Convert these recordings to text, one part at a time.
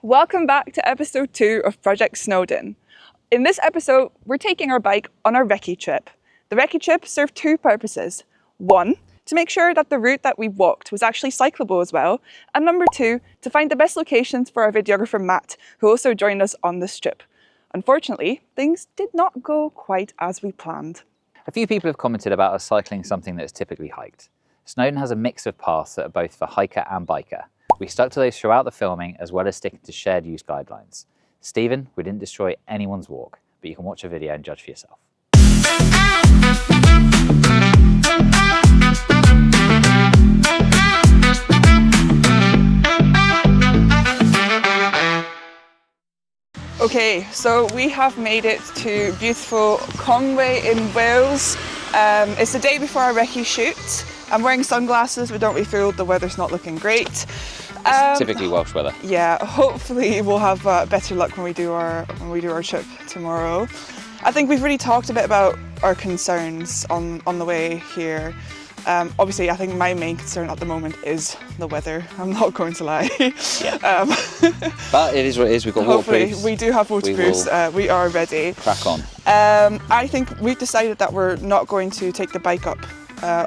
Welcome back to episode 2 of Project Snowdon. In this episode, we're taking our bike on a recce trip. The recce trip served 2 purposes. 1, to make sure that the route that we walked was actually cyclable as well. And number 2, to find the best locations for our videographer Matt, who also joined us on this trip. Unfortunately, things did not go quite as we planned. A few people have commented about us cycling something that is typically hiked. Snowdon has a mix of paths that are both for hiker and biker. We stuck to those throughout the filming, as well as sticking to shared use guidelines. Stephen, we didn't destroy anyone's walk, but you can watch a video and judge for yourself. Okay, so we have made it to beautiful Conwy in Wales. It's the day before our recce shoot. I'm wearing sunglasses, but don't be fooled, the weather's not looking great. It's typically Welsh weather. Yeah, hopefully we'll have better luck when we do our trip tomorrow. I think we've really talked a bit about our concerns on the way here. Obviously, I think my main concern at the moment is the weather. I'm not going to lie. Yeah. But it is what it is. We've got waterproofs. Hopefully, we do have waterproofs. We are ready. Crack on. I think we've decided that we're not going to take the bike up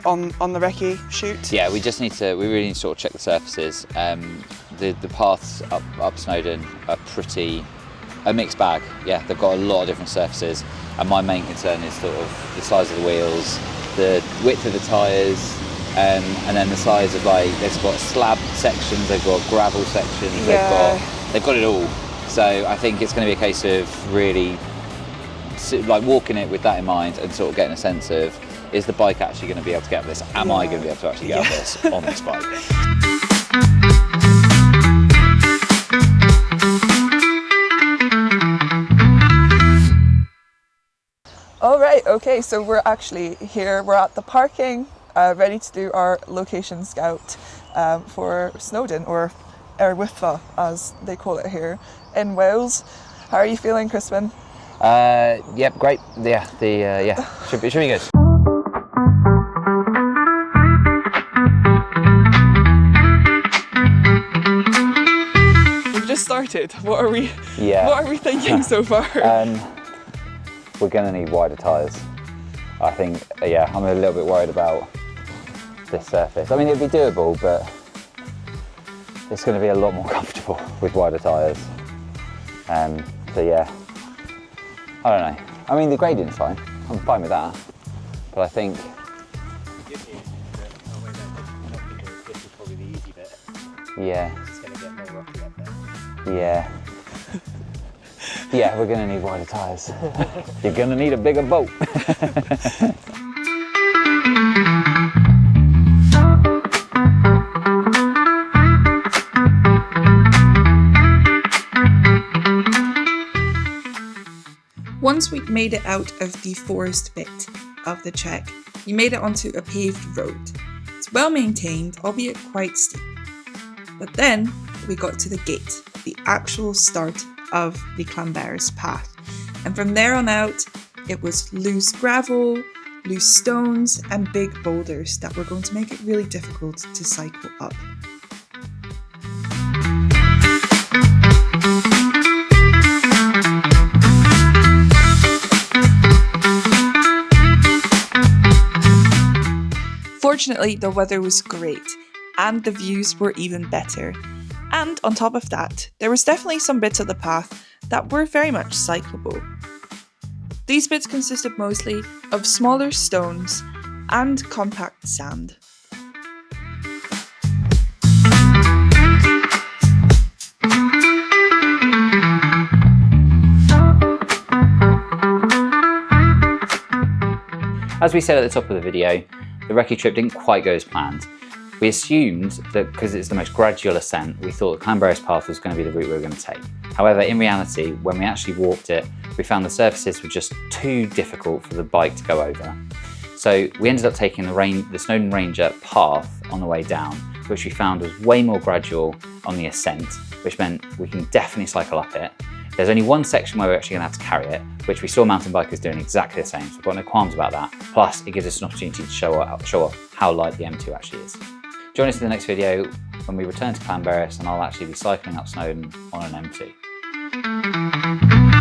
on the recce shoot. Yeah, we really need to sort of check the surfaces. The paths up Snowdon are pretty a mixed bag. Yeah, they've got a lot of different surfaces, and my main concern is sort of the size of the wheels, the width of the tyres, and then the size of, like, they've got slab sections, they've got gravel sections, Yeah. they've got it all. So I think it's going to be a case of really like walking it with that in mind and sort of getting a sense of, is the bike actually going to be able to get up this? Am I going to be able to actually get up this on this bike? All right, okay, so we're actually here. We're at the parking, ready to do our location scout for Snowdon, or Erwitha, as they call it here in Wales. How are you feeling, Crispin? Yep, great. Yeah, should be good. We've just started. What are we thinking so far? We're going to need wider tyres. I think, I'm a little bit worried about this surface. I mean, it'd be doable, but it's going to be a lot more comfortable with wider tyres. So yeah, I don't know. I mean, the gradient's fine. I'm fine with that. But I think... This is probably the easy bit. Yeah. It's going to get more rocky up there. Yeah. Yeah, we're going to need wider tyres. You're going to need a bigger boat. Once we'd made it out of the forest bit of the trek, we made it onto a paved road. It's well maintained, albeit quite steep. But then we got to the gate, the actual start of the Llanberis path. And from there on out, it was loose gravel, loose stones, and big boulders that were going to make it really difficult to cycle up. Fortunately, the weather was great, and the views were even better. And on top of that, there was definitely some bits of the path that were very much cyclable. These bits consisted mostly of smaller stones and compact sand. As we said at the top of the video, the recce trip didn't quite go as planned. We assumed that because it's the most gradual ascent, we thought the Llanberis path was going to be the route we were going to take. However, in reality, when we actually walked it, we found the surfaces were just too difficult for the bike to go over. So we ended up taking the Snowdon Ranger path on the way down, which we found was way more gradual on the ascent, which meant we can definitely cycle up it. There's only one section where we're actually going to have to carry it, which we saw mountain bikers doing exactly the same, so we've got no qualms about that. Plus, it gives us an opportunity to show off how light the M2 actually is. Join us in the next video when we return to Clanberris, and I'll actually be cycling up Snowdon on an M2.